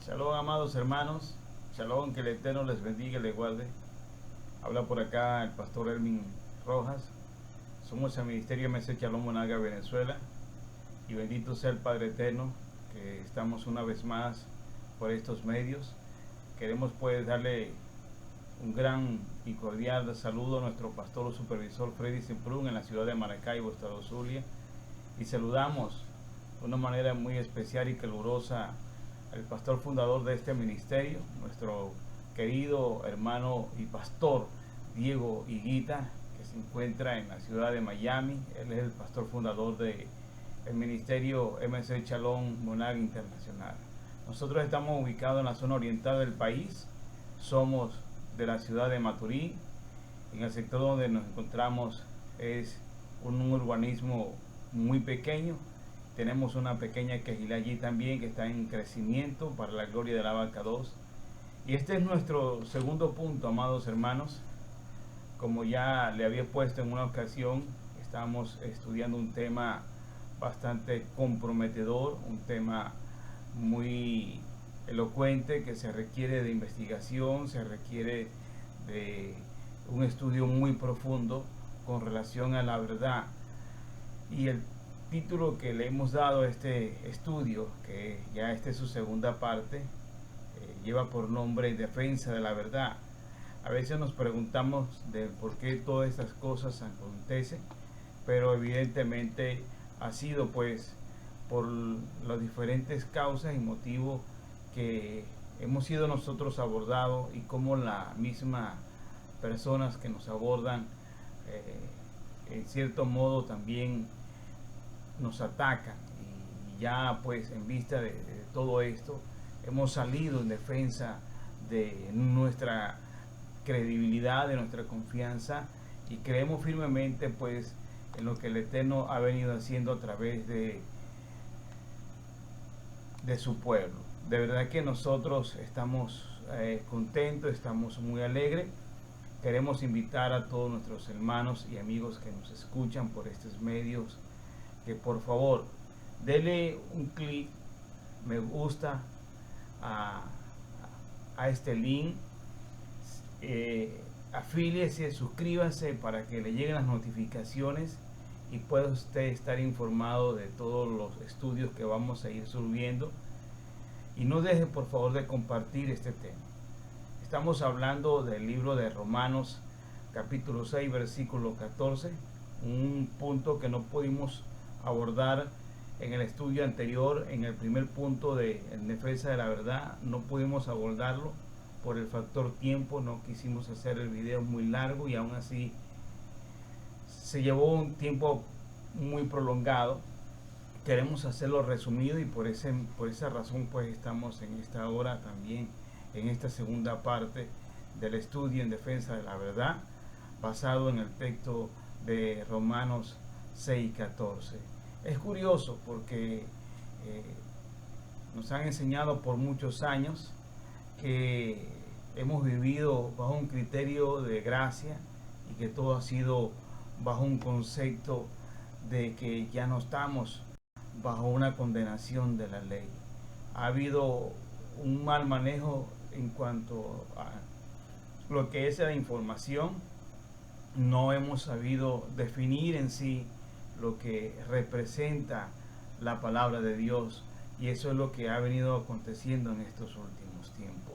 Shalom, amados hermanos. Shalom, que el Eterno les bendiga y les guarde. Habla por acá el pastor Hermin Rojas. Somos el Ministerio MC Shalom Monaga, Venezuela. Y bendito sea el Padre Eterno, que estamos una vez más por estos medios. Queremos pues darle un gran y cordial saludo a nuestro pastor o supervisor Freddy Simprún en la ciudad de Maracaibo, estado Zulia. Y saludamos de una manera muy especial y calurosa el pastor fundador de este ministerio, nuestro querido hermano y pastor Diego Higuita, que se encuentra en la ciudad de Miami. Él es el pastor fundador del ministerio MC Shalom Monaga Internacional. Nosotros estamos ubicados en la zona oriental del país, somos de la ciudad de Maturín. En el sector donde nos encontramos es un urbanismo muy pequeño. Tenemos una pequeña quejilá allí también que está en crecimiento para la gloria de la Vaca 2. Y este es nuestro segundo punto, amados hermanos. Como ya le había puesto en una ocasión, estamos estudiando un tema bastante comprometedor, un tema muy elocuente que se requiere de investigación, se requiere de un estudio muy profundo con relación a la verdad. Y el título que le hemos dado a este estudio, que ya esta es su segunda parte, lleva por nombre Defensa de la Verdad. A veces nos preguntamos de por qué todas estas cosas acontecen, pero evidentemente ha sido pues por las diferentes causas y motivos que hemos sido nosotros abordados, y como la misma personas que nos abordan en cierto modo también nos atacan. Y ya pues en vista de todo esto hemos salido en defensa de nuestra credibilidad, de nuestra confianza, y creemos firmemente pues en lo que el Eterno ha venido haciendo a través de su pueblo. De verdad que nosotros estamos contentos, estamos muy alegres. Queremos invitar a todos nuestros hermanos y amigos que nos escuchan por estos medios que por favor dele un clic me gusta a este link, afíliese, suscríbase para que le lleguen las notificaciones y pueda usted estar informado de todos los estudios que vamos a ir subiendo. Y no deje por favor de compartir este tema. Estamos hablando del libro de Romanos capítulo 6 versículo 14, un punto que no pudimos abordar en el estudio anterior. En el primer punto de en defensa de la verdad no pudimos abordarlo por el factor tiempo, no quisimos hacer el video muy largo y aún así se llevó un tiempo muy prolongado. Queremos hacerlo resumido y por esa razón pues estamos en esta hora también en esta segunda parte del estudio en defensa de la verdad, basado en el texto de Romanos 6:14. Es curioso porque nos han enseñado por muchos años que hemos vivido bajo un criterio de gracia y que todo ha sido bajo un concepto de que ya no estamos bajo una condenación de la ley. Ha habido un mal manejo en cuanto a lo que es la información. No hemos sabido definir en sí lo que representa la palabra de Dios, y eso es lo que ha venido aconteciendo en estos últimos tiempos.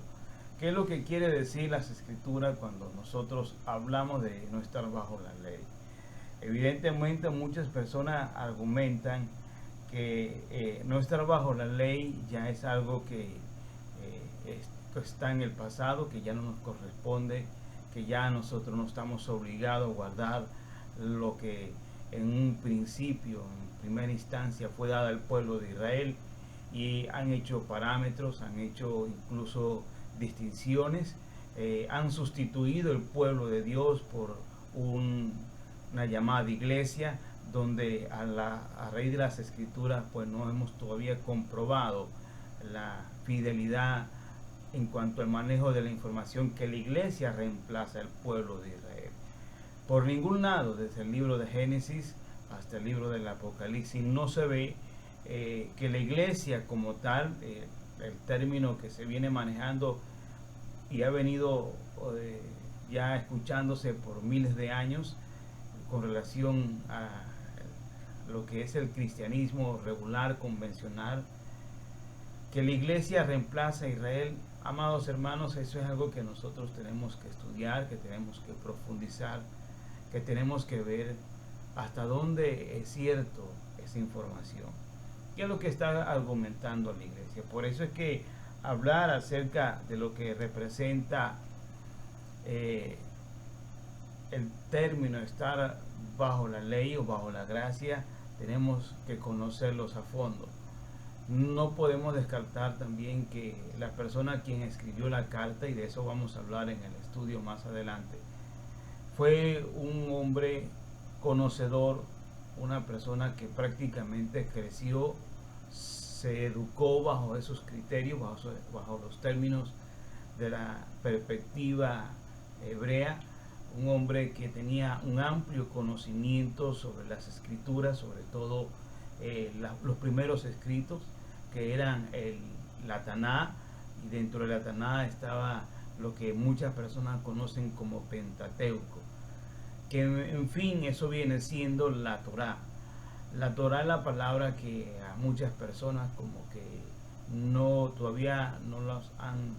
¿Qué es lo que quiere decir las escrituras cuando nosotros hablamos de no estar bajo la ley? Evidentemente muchas personas argumentan que no estar bajo la ley ya es algo que está en el pasado, que ya no nos corresponde, que ya nosotros no estamos obligados a guardar lo que en un principio, en primera instancia, fue dado al pueblo de Israel, y han hecho parámetros, han hecho incluso distinciones, han sustituido el pueblo de Dios por una llamada iglesia, donde a raíz de las escrituras pues no hemos todavía comprobado la fidelidad en cuanto al manejo de la información, que la iglesia reemplaza al pueblo de Israel. Por ningún lado, desde el libro de Génesis hasta el libro del Apocalipsis, no se ve que la iglesia como tal el término que se viene manejando y ha venido ya escuchándose por miles de años con relación a lo que es el cristianismo regular, convencional, que la iglesia reemplaza a Israel. Amados hermanos, eso es algo que nosotros tenemos que estudiar, que tenemos que profundizar, que tenemos que ver hasta dónde es cierto esa información. ¿Qué es lo que está argumentando la iglesia? Por eso es que hablar acerca de lo que representa el término estar bajo la ley o bajo la gracia, tenemos que conocerlos a fondo. No podemos descartar también que la persona quien escribió la carta, y de eso vamos a hablar en el estudio más adelante, fue un hombre conocedor, una persona que prácticamente creció, se educó bajo esos criterios, bajo los términos de la perspectiva hebrea, un hombre que tenía un amplio conocimiento sobre las escrituras, sobre todo los primeros escritos, que eran la Taná, y dentro de la Taná estaba lo que muchas personas conocen como Pentateuco, que en fin eso viene siendo la Torá. La Torá es la palabra que a muchas personas como que todavía no las han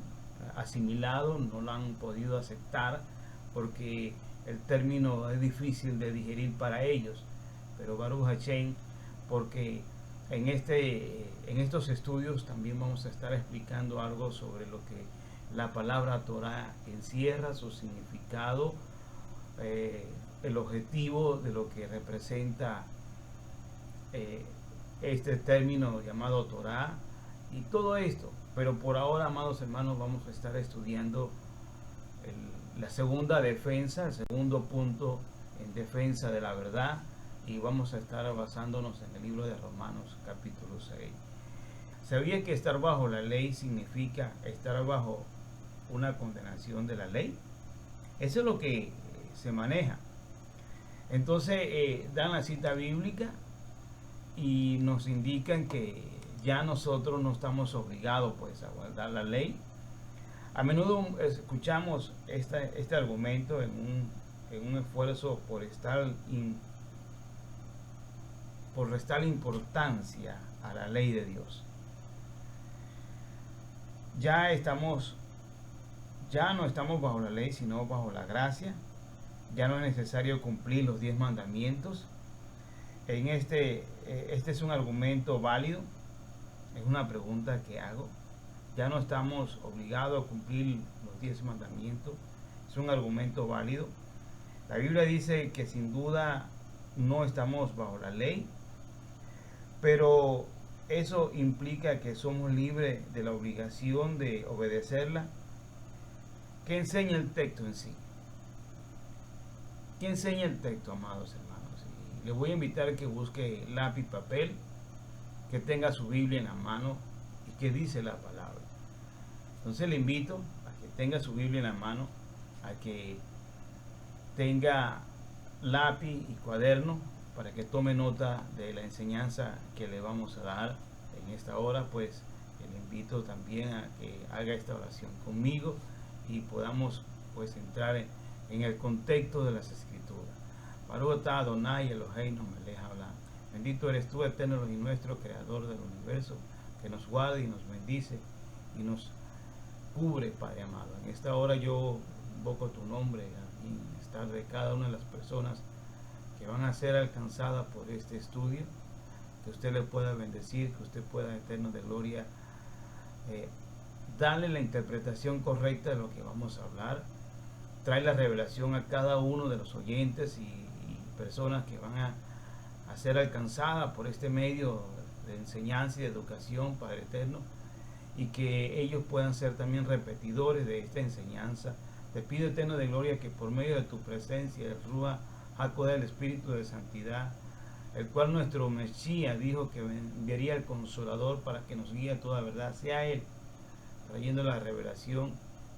asimilado, no la han podido aceptar, porque el término es difícil de digerir para ellos. Pero Baruch Hashem, porque en estos estudios también vamos a estar explicando algo sobre lo que la palabra Torah encierra, su significado, el objetivo de lo que representa este término llamado Torah y todo esto. Pero por ahora, amados hermanos, vamos a estar estudiando la segunda defensa, el segundo punto en defensa de la verdad, y vamos a estar basándonos en el libro de Romanos capítulo 6. ¿Sabía que estar bajo la ley significa estar bajo una condenación de la ley? Eso es lo que se maneja. Entonces dan la cita bíblica y nos indican que ya nosotros no estamos obligados pues a guardar la ley. A menudo escuchamos este argumento en un esfuerzo por restar importancia a la ley de Dios. Ya no estamos bajo la ley, sino bajo la gracia. Ya no es necesario cumplir los 10 mandamientos. Este es un argumento válido. Es una pregunta que hago. Ya no estamos obligados a cumplir los 10 mandamientos. Es un argumento válido. La Biblia dice que sin duda no estamos bajo la ley, pero eso implica que somos libres de la obligación de obedecerla. ¿Qué enseña el texto en sí? ¿Qué enseña el texto, amados hermanos? Y les voy a invitar a que busque lápiz, papel, que tenga su Biblia en la mano y que dice la palabra. Entonces le invito a que tenga su Biblia en la mano, a que tenga lápiz y cuaderno para que tome nota de la enseñanza que le vamos a dar en esta hora. Pues le invito también a que haga esta oración conmigo y podamos pues entrar en el contexto de las escrituras. Baruch atah Adonai Eloheinu melech haolam. Bendito eres tú, eterno y nuestro creador del universo, que nos guarda y nos bendice y nos cubre, Padre amado. En esta hora yo invoco tu nombre y estar de cada una de las personas que van a ser alcanzadas por este estudio, que usted le pueda bendecir, que usted pueda, eterno de gloria, darle la interpretación correcta de lo que vamos a hablar. Trae la revelación a cada uno de los oyentes y personas que van a ser alcanzadas por este medio de enseñanza y de educación, Padre eterno, y que ellos puedan ser también repetidores de esta enseñanza. Te pido, eterno de gloria, que por medio de tu presencia, el Ruach HaKodesh, el Espíritu de Santidad, el cual nuestro Mesías dijo que enviaría el Consolador para que nos guíe a toda verdad, sea Él trayendo la revelación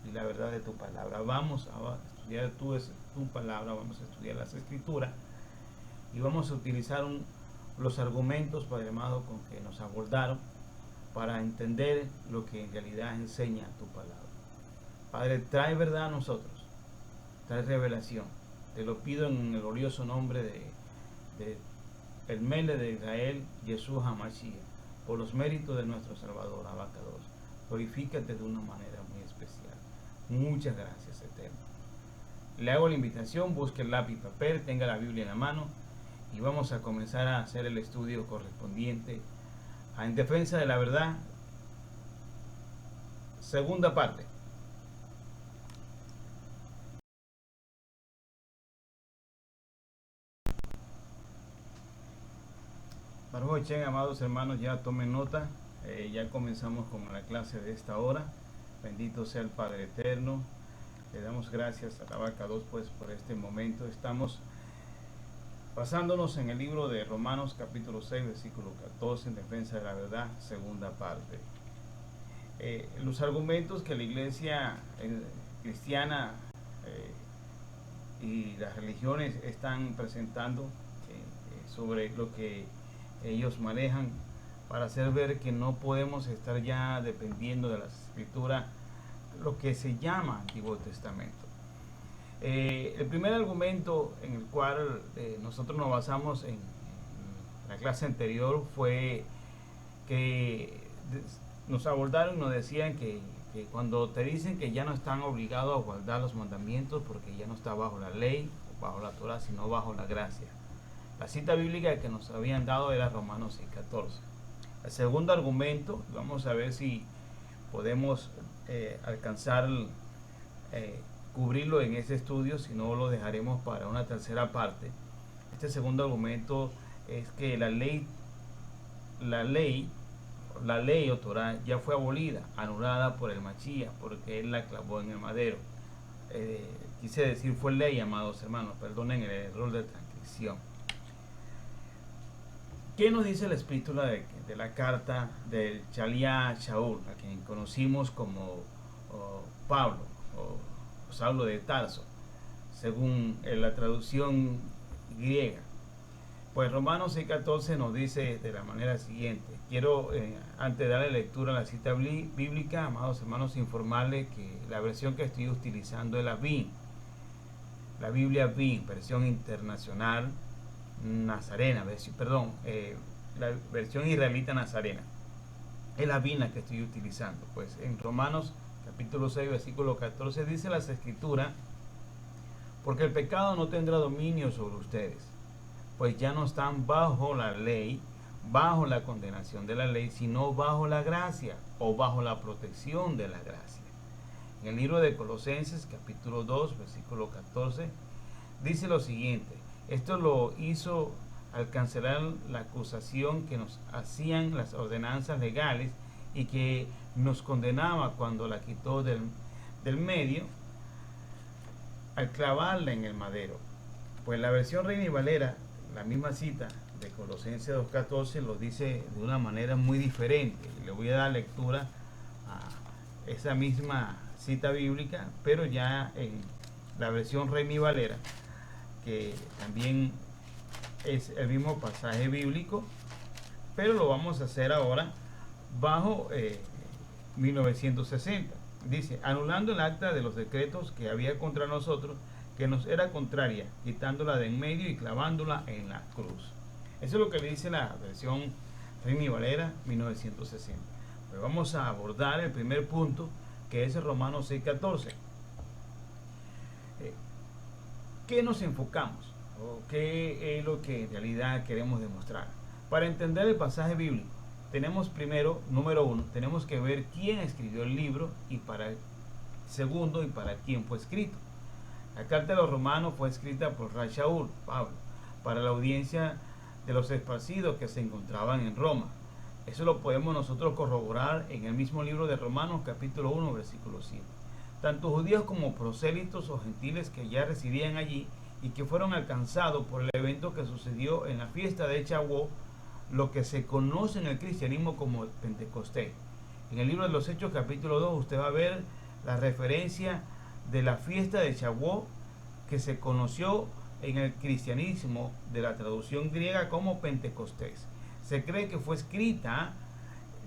y la verdad de tu palabra. Vamos a estudiar tu palabra, vamos a estudiar las escrituras y vamos a utilizar los argumentos, Padre amado, con que nos abordaron para entender lo que en realidad enseña tu palabra. Padre, trae verdad a nosotros, trae revelación. Te lo pido en el glorioso nombre de el Mele de Israel, Jesús HaMashiach, por los méritos de nuestro Salvador, Abacados. Glorifícate de una manera muy especial. Muchas gracias, Eterno. Le hago la invitación, busque el lápiz y papel, tenga la Biblia en la mano y vamos a comenzar a hacer el estudio correspondiente a En Defensa de la Verdad, segunda parte. Baruch Hashem, amados hermanos, ya tomen nota, ya comenzamos con la clase de esta hora. Bendito sea el Padre Eterno. Le damos gracias a la Abacados pues por este momento. Estamos basándonos en el libro de Romanos capítulo 6, versículo 14, En Defensa de la Verdad, segunda parte. Los argumentos que la iglesia cristiana y las religiones están presentando sobre lo que ellos manejan para hacer ver que no podemos estar ya dependiendo de las escrituras, lo que se llama Antiguo Testamento. El primer argumento en el cual nosotros nos basamos en la clase anterior fue que nos abordaron y nos decían que cuando te dicen que ya no están obligados a guardar los mandamientos porque ya no está bajo la ley o bajo la Torah, sino bajo la gracia. La cita bíblica que nos habían dado era Romanos 6:14. El segundo argumento, vamos a ver si podemos alcanzar cubrirlo en ese estudio, si no lo dejaremos para una tercera parte. Este segundo argumento es que la ley o Torah ya fue abolida, anulada por el Mashiach, porque él la clavó en el madero. Quise decir fue ley, amados hermanos, perdonen el error de transcripción. ¿Qué nos dice la escritura de la carta del Shalía Shaul, a quien conocimos como Pablo o Saulo de Tarso, según la traducción griega? Pues Romanos 6:14 nos dice de la manera siguiente. Quiero, antes de darle lectura a la cita bíblica, amados hermanos, informarles que la versión que estoy utilizando es la Biblia BIN, versión internacional nazarena, la versión israelita nazarena. Es la BIN la que estoy utilizando. Pues en Romanos capítulo 6, versículo 14 dice las escrituras: porque el pecado no tendrá dominio sobre ustedes, pues ya no están bajo la ley, bajo la condenación de la ley, sino bajo la gracia o bajo la protección de la gracia. En el libro de Colosenses capítulo 2, versículo 14 dice lo siguiente: esto lo hizo al cancelar la acusación que nos hacían las ordenanzas legales y que nos condenaba cuando la quitó del medio al clavarla en el madero. Pues la versión Reina y Valera, la misma cita de Colosenses 2:14, lo dice de una manera muy diferente. Le voy a dar lectura a esa misma cita bíblica, pero ya en la versión Reina y Valera, que también es el mismo pasaje bíblico, pero lo vamos a hacer ahora bajo 1960. Dice: anulando el acta de los decretos que había contra nosotros, que nos era contraria, quitándola de en medio y clavándola en la cruz. Eso es lo que le dice la versión Reina y Valera 1960. Pues vamos a abordar el primer punto, que es el Romanos 6:14. ¿Qué nos enfocamos? ¿O qué es lo que en realidad queremos demostrar? Para entender el pasaje bíblico, tenemos primero, número uno, tenemos que ver quién escribió el libro, y segundo, y para quién fue escrito. La carta de los Romanos fue escrita por Ray Shaul, Pablo, para la audiencia de los esparcidos que se encontraban en Roma. Eso lo podemos nosotros corroborar en el mismo libro de Romanos capítulo 1, versículo 7. Tanto judíos como prosélitos o gentiles que ya residían allí y que fueron alcanzados por el evento que sucedió en la fiesta de Shavuot, lo que se conoce en el cristianismo como Pentecostés. En el libro de los Hechos capítulo 2 usted va a ver la referencia de la fiesta de Shavuot, que se conoció en el cristianismo de la traducción griega como Pentecostés. Se cree que fue escrita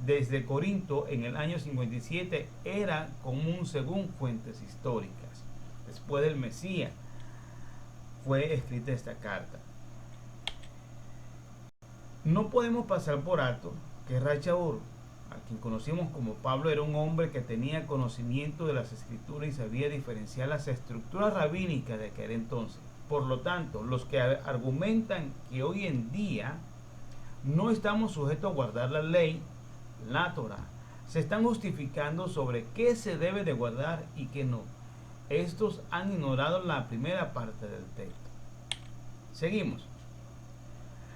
desde Corinto en el año 57 era común según fuentes históricas. Después del Mesías fue escrita esta carta. No podemos pasar por alto que Ray Shaul, a quien conocimos como Pablo, era un hombre que tenía conocimiento de las escrituras y sabía diferenciar las estructuras rabínicas de aquel entonces. Por lo tanto, los que argumentan que hoy en día no estamos sujetos a guardar la ley, la Torah, se están justificando sobre qué se debe de guardar y qué no. Estos han ignorado la primera parte del texto. Seguimos.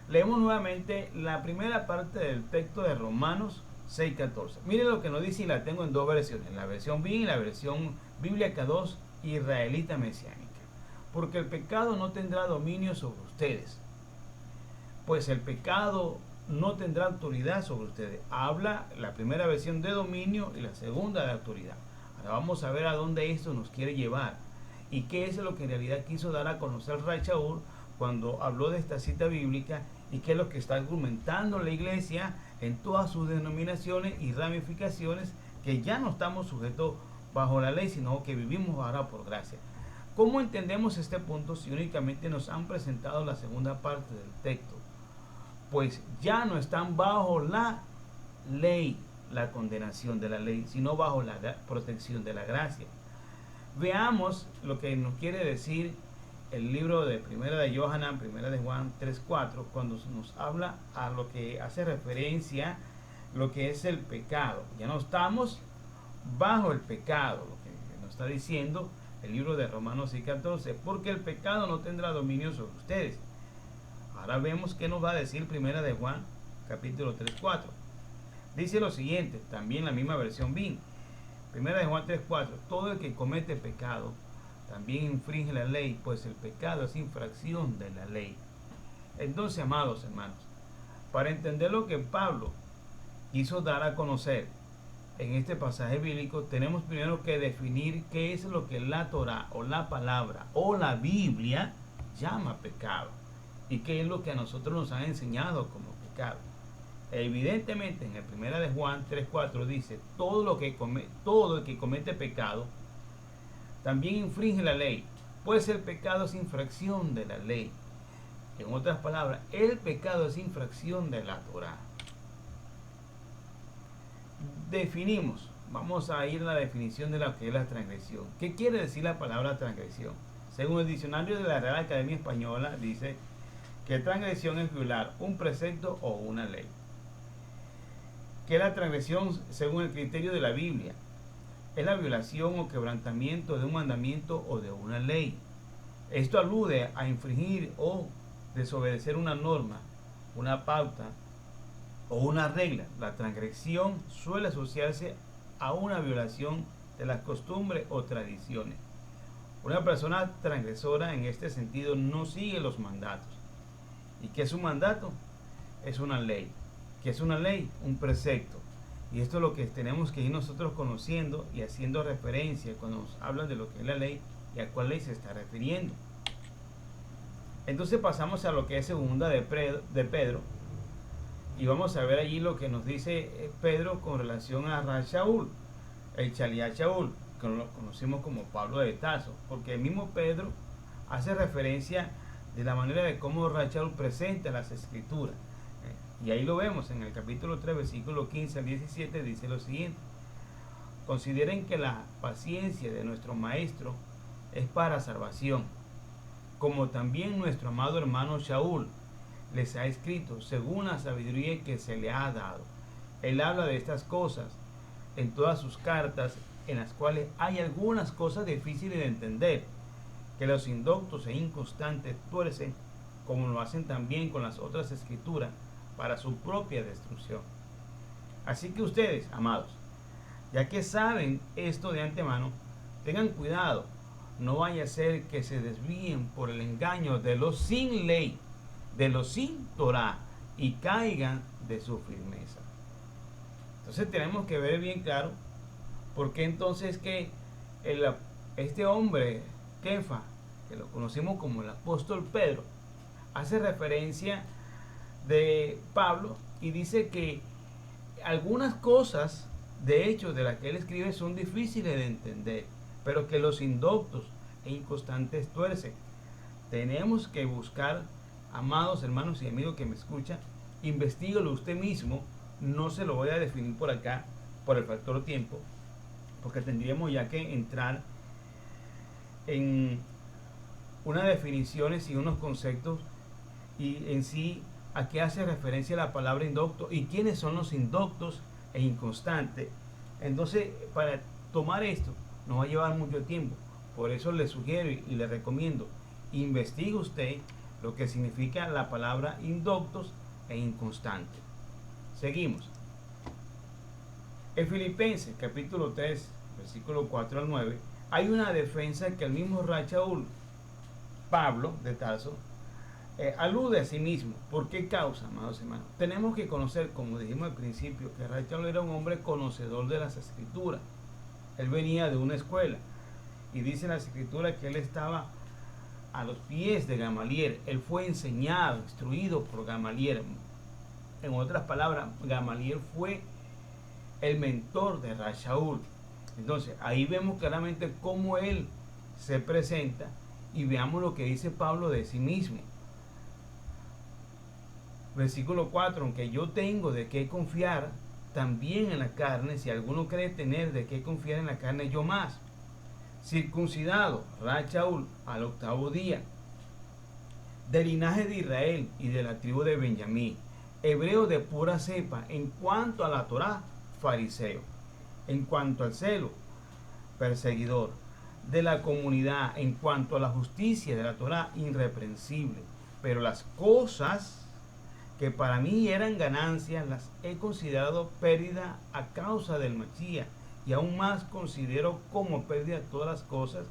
Leemos nuevamente la primera parte del texto de Romanos 6:14. Miren lo que nos dice, y la tengo en dos versiones, la versión BIN y la versión Biblia K2 israelita mesiánica. Porque el pecado no tendrá dominio sobre ustedes, pues el pecado no tendrá autoridad sobre ustedes. Habla la primera versión de dominio y la segunda de autoridad. Ahora vamos a ver a dónde esto nos quiere llevar y qué es lo que en realidad quiso dar a conocer Ray Shaul cuando habló de esta cita bíblica, y qué es lo que está argumentando la iglesia en todas sus denominaciones y ramificaciones, que ya no estamos sujetos bajo la ley, sino que vivimos ahora por gracia. ¿Cómo entendemos este punto si únicamente nos han presentado la segunda parte del texto? Pues ya no están bajo la ley, la condenación de la ley, sino bajo la protección de la gracia. Veamos lo que nos quiere decir el libro de Primera de Yohanan, Primera de Juan 3:4, cuando nos habla a lo que hace referencia lo que es el pecado. Ya no estamos bajo el pecado, lo que nos está diciendo el libro de Romanos 6:14, porque el pecado no tendrá dominio sobre ustedes. Ahora vemos qué nos va a decir Primera de Juan, capítulo 3:4. Dice lo siguiente, también la misma versión BIN. Primera de Juan 3:4, todo el que comete pecado también infringe la ley, pues el pecado es infracción de la ley. Entonces, amados hermanos, para entender lo que Pablo quiso dar a conocer en este pasaje bíblico, tenemos primero que definir qué es lo que la Torah o la palabra o la Biblia llama pecado y qué es lo que a nosotros nos han enseñado como pecado. Evidentemente en el Primera de Juan 3:4 dice, todo el que comete pecado también infringe la ley, pues el pecado es infracción de la ley. En otras palabras, el pecado es infracción de la Torah. Definimos, vamos a ir a la definición de lo que es la transgresión. ¿Qué quiere decir la palabra transgresión? Según el diccionario de la Real Academia Española, dice que transgresión es violar un precepto o una ley. ¿Qué es la transgresión según el criterio de la Biblia? Es la violación o quebrantamiento de un mandamiento o de una ley. Esto alude a infringir o desobedecer una norma, una pauta o una regla. La transgresión suele asociarse a una violación de las costumbres o tradiciones. Una persona transgresora en este sentido no sigue los mandatos. ¿Y qué es un mandato? Es una ley. ¿Qué es una ley? Un precepto. Y esto es lo que tenemos que ir nosotros conociendo y haciendo referencia cuando nos hablan de lo que es la ley y a cuál ley se está refiriendo. Entonces pasamos a lo que es segunda de Pedro, y vamos a ver allí lo que nos dice Pedro con relación a Ray Shaul, el Chaliá Shaul, que lo conocemos como Pablo de Tarso, porque el mismo Pedro hace referencia de la manera de cómo Ray Shaul presenta las escrituras. Y ahí lo vemos en el capítulo 3, versículo 15 al 17, dice lo siguiente: consideren que la paciencia de nuestro Maestro es para salvación, como también nuestro amado hermano Shaul les ha escrito, según la sabiduría que se le ha dado. Él habla de estas cosas en todas sus cartas, en las cuales hay algunas cosas difíciles de entender, que los indoctos e inconstantes tuercen, como lo hacen también con las otras escrituras, para su propia destrucción. Así que ustedes, amados, ya que saben esto de antemano, tengan cuidado, no vaya a ser que se desvíen por el engaño de los sin ley, de los sin Torah, y caigan de su firmeza. Entonces tenemos que ver bien claro por qué entonces que este hombre, Kefa, que lo conocimos como el apóstol Pedro, hace referencia de Pablo y dice que algunas cosas, de hecho, de las que él escribe son difíciles de entender, pero que los indoctos e inconstantes tuercen. Tenemos que buscar, amados hermanos y amigos que me escuchan, investíguelo usted mismo. No se lo voy a definir por acá, por el factor tiempo, porque tendríamos ya que entrar en unas definiciones y unos conceptos y en sí a qué hace referencia la palabra indocto y quiénes son los indoctos e inconstantes. Entonces, para tomar esto nos va a llevar mucho tiempo. Por eso le sugiero y le recomiendo, investigue usted lo que significa la palabra indoctos e inconstantes. Seguimos. En Filipenses capítulo 3, versículo 4 al 9, hay una defensa que el mismo Rachaúl, Pablo de Tarso, alude a sí mismo. ¿Por qué causa, amados hermanos? Tenemos que conocer, como dijimos al principio, que Rachaúl era un hombre conocedor de las escrituras. Él venía de una escuela y dice en las escrituras que él estaba a los pies de Gamaliel. Él fue enseñado, instruido por Gamaliel. En otras palabras, Gamaliel fue el mentor de Rachaúl. Entonces, ahí vemos claramente cómo él se presenta y veamos lo que dice Pablo de sí mismo. Versículo 4, aunque yo tengo de qué confiar también en la carne, si alguno cree tener de qué confiar en la carne, yo más. Circuncidado, Rachaúl, al 8º día, del linaje de Israel y de la tribu de Benjamín, hebreo de pura cepa, en cuanto a la Torá, fariseo, en cuanto al celo, perseguidor de la comunidad, en cuanto a la justicia de la Torá, irreprensible. Pero las cosas que para mí eran ganancias las he considerado pérdida a causa del Mashiach, y aún más considero como pérdida todas las cosas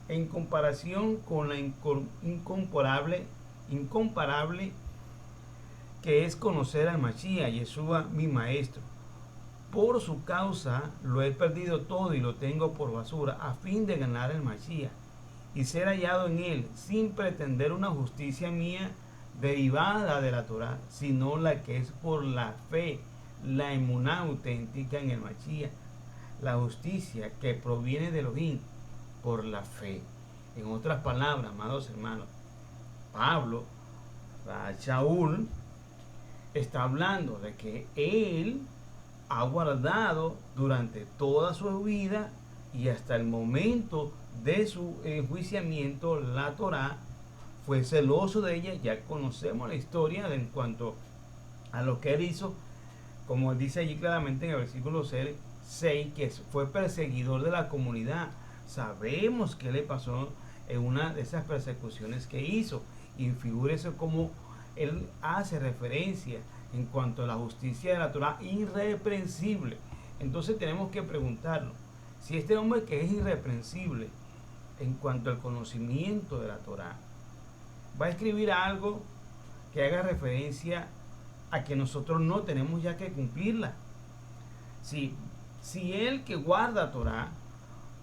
en comparación con la incomparable que es conocer al Mashiach, Yeshua, mi maestro. Por su causa lo he perdido todo y lo tengo por basura, a fin de ganar el Mashiach y ser hallado en él, sin pretender una justicia mía derivada de la Torá, sino la que es por la fe, la emuná auténtica en el Mashiach, la justicia que proviene de Elohim por la fe. En otras palabras, amados hermanos, Pablo, Rachaúl, está hablando de que él ha guardado durante toda su vida y hasta el momento de su enjuiciamiento la Torá, fue celoso de ella. Ya conocemos la historia en cuanto a lo que él hizo, como dice allí claramente en el versículo 6, que fue perseguidor de la comunidad. Sabemos qué le pasó en una de esas persecuciones que hizo, y figúrese cómo él hace referencia en cuanto a la justicia de la Torá, irreprensible. Entonces tenemos que preguntarnos, si este hombre que es irreprensible en cuanto al conocimiento de la Torá, va a escribir algo que haga referencia a que nosotros no tenemos ya que cumplirla. Si él que guarda Torá,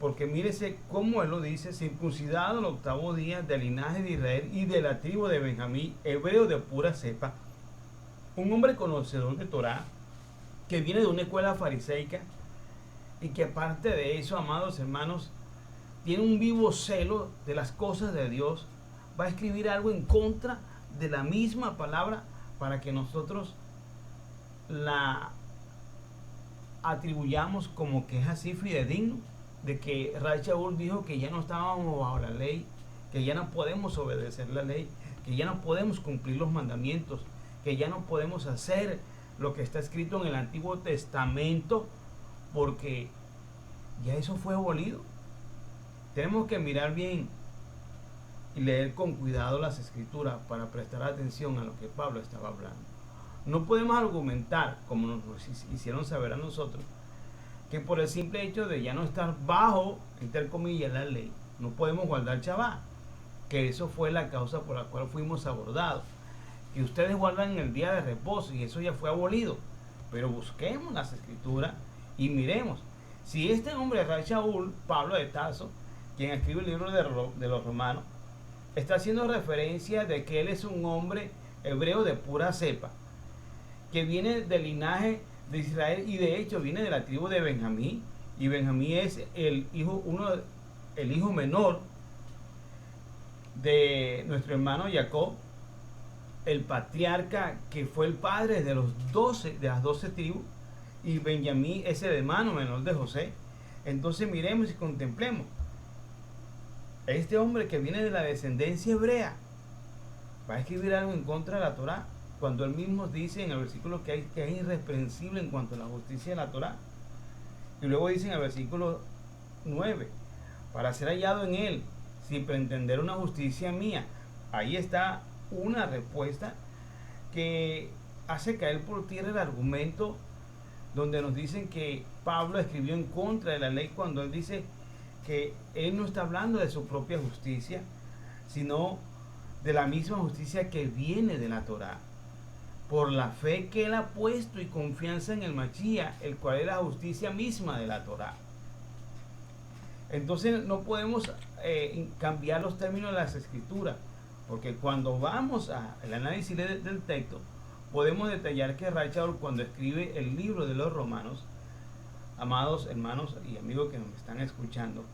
porque mírese cómo él lo dice, circuncidado el 8º día, del linaje de Israel y de la tribu de Benjamín, hebreo de pura cepa, un hombre conocedor de Torá, que viene de una escuela fariseica y que aparte de eso, amados hermanos, tiene un vivo celo de las cosas de Dios, va a escribir algo en contra de la misma palabra para que nosotros la atribuyamos como que es así fidedigno, de que Rachaúl dijo que ya no estábamos bajo la ley, que ya no podemos obedecer la ley, que ya no podemos cumplir los mandamientos, que ya no podemos hacer lo que está escrito en el Antiguo Testamento, porque ya eso fue abolido. Tenemos que mirar bien y leer con cuidado las escrituras para prestar atención a lo que Pablo estaba hablando. No podemos argumentar, como nos hicieron saber a nosotros, que por el simple hecho de ya no estar bajo, entre comillas, la ley, no podemos guardar Shabbat, que eso fue la causa por la cual fuimos abordados. Que ustedes guardan el día de reposo y eso ya fue abolido. Pero busquemos las escrituras y miremos. Si este hombre Rachaúl, Pablo de Tarso, quien escribe el libro de los Romanos, está haciendo referencia de que él es un hombre hebreo de pura cepa, que viene del linaje de Israel y de hecho viene de la tribu de Benjamín, y Benjamín es el hijo menor de nuestro hermano Jacob, el patriarca que fue el padre de de las 12 tribus, y Benjamín es el hermano menor de José. Entonces miremos y contemplemos. Este hombre que viene de la descendencia hebrea va a escribir algo en contra de la Torá, cuando él mismo dice en el versículo que es irreprensible en cuanto a la justicia de la Torá. Y luego dice en el versículo 9, para ser hallado en él, sin pretender una justicia mía. Ahí está una respuesta que hace caer por tierra el argumento donde nos dicen que Pablo escribió en contra de la ley, cuando él dice que él no está hablando de su propia justicia, sino de la misma justicia que viene de la Torá, por la fe que él ha puesto y confianza en el Mashiach, el cual es la justicia misma de la Torá. Entonces no podemos cambiar los términos de las escrituras, porque cuando vamos al análisis del texto, podemos detallar que Rachel, cuando escribe el libro de los Romanos, amados hermanos y amigos que nos están escuchando,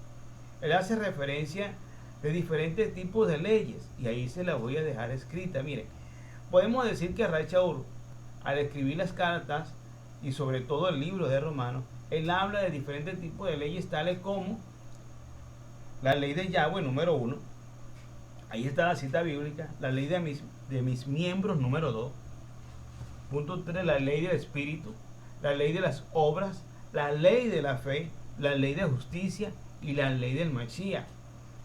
él hace referencia de diferentes tipos de leyes, y ahí se la voy a dejar escrita. Miren, podemos decir que Rachel, al escribir las cartas y sobre todo el libro de Romanos, él habla de diferentes tipos de leyes, tales como la ley de Yahweh número 1, ahí está la cita bíblica, la ley de mis miembros número 2, punto 3, la ley del espíritu, la ley de las obras, la ley de la fe, la ley de justicia y la ley del Mashiach.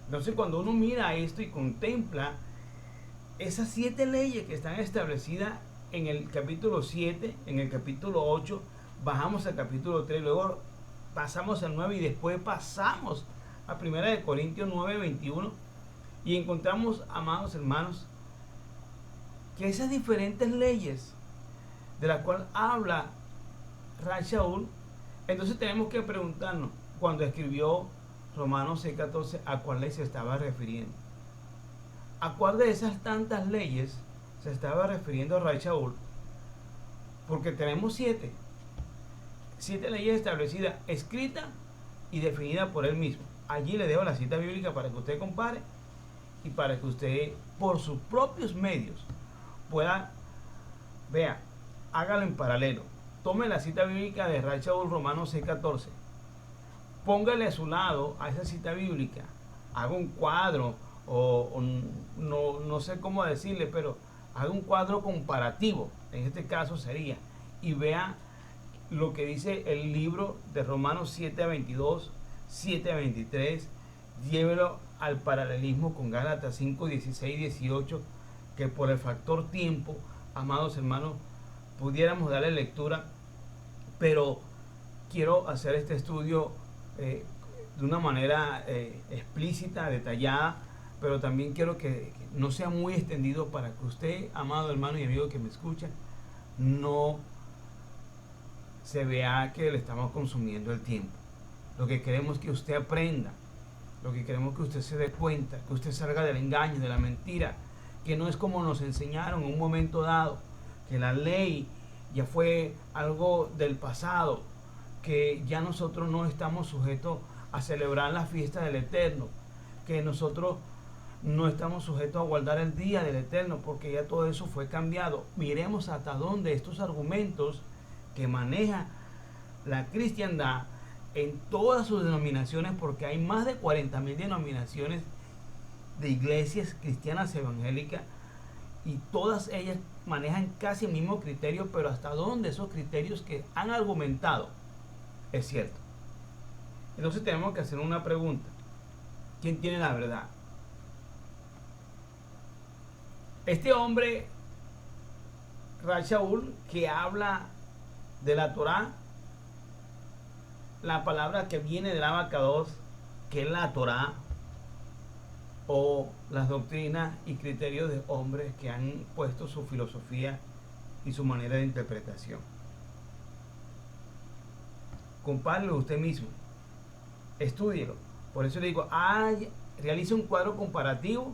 Entonces cuando uno mira esto y contempla esas 7 leyes que están establecidas en el capítulo 7, en el capítulo 8, bajamos al capítulo 3, luego pasamos al 9 y después pasamos a 1 Corintios 9, 21, y encontramos, amados hermanos, que esas diferentes leyes de las cuales habla Rachel, entonces tenemos que preguntarnos, cuando escribió Romanos 6:14, ¿a cuál ley se estaba refiriendo? ¿A cuál de esas tantas leyes se estaba refiriendo Rachel? Porque tenemos 7 leyes establecidas, escritas y definidas por él mismo. Allí le dejo la cita bíblica para que usted compare y para que usted por sus propios medios pueda, vea, hágalo en paralelo. Tome la cita bíblica de Rachel, Romanos 6:14, póngale a su lado a esa cita bíblica, haga un cuadro o no sé cómo decirle, pero haga un cuadro comparativo, en este caso sería, y vea lo que dice el libro de Romanos 7:22, 7:23, llévelo al paralelismo con Gálatas 5:16, 18, que por el factor tiempo, amados hermanos, pudiéramos darle lectura, pero quiero hacer este estudio de una manera explícita, detallada, pero también quiero que no sea muy extendido para que usted, amado hermano y amigo que me escucha, no se vea que le estamos consumiendo el tiempo. Lo que queremos es que usted aprenda, lo que queremos es que usted se dé cuenta, que usted salga del engaño, de la mentira, que no es como nos enseñaron en un momento dado, que la ley ya fue algo del pasado, que ya nosotros no estamos sujetos a celebrar la fiesta del Eterno, que nosotros no estamos sujetos a guardar el día del Eterno, porque ya todo eso fue cambiado. Miremos hasta dónde estos argumentos que maneja la cristiandad en todas sus denominaciones, porque hay más de 40,000 denominaciones de iglesias cristianas evangélicas, y todas ellas manejan casi el mismo criterio, pero hasta dónde esos criterios que han argumentado es cierto. Entonces tenemos que hacer una pregunta: ¿quién tiene la verdad? Este hombre Rachel, que habla de la Torá, la palabra que viene del abacados, que es la Torá, o las doctrinas y criterios de hombres que han puesto su filosofía y su manera de interpretación. Compárelo usted mismo, estúdielo. Por eso le digo, realice un cuadro comparativo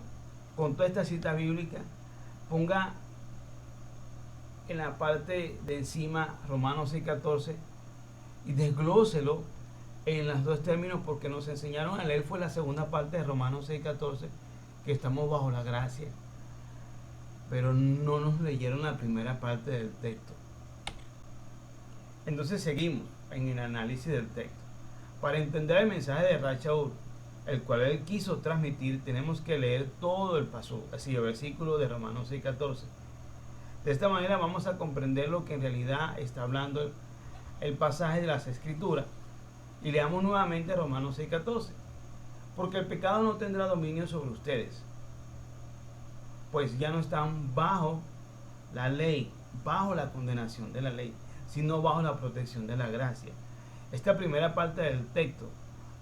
con toda esta cita bíblica, ponga en la parte de encima Romanos 6:14 y desglóselo en los dos términos, porque nos enseñaron a leer, fue la segunda parte de Romanos 6:14, que estamos bajo la gracia, pero no nos leyeron la primera parte del texto. Entonces seguimos en el análisis del texto. Para entender el mensaje de Rachaúl, el cual él quiso transmitir, tenemos que leer todo el paso, así el versículo de Romanos 6:14. De esta manera vamos a comprender lo que en realidad está hablando el pasaje de las Escrituras. Y leamos nuevamente Romanos 6:14. Porque el pecado no tendrá dominio sobre ustedes, pues ya no están bajo la ley, bajo la condenación de la ley, sino bajo la protección de la gracia. Esta primera parte del texto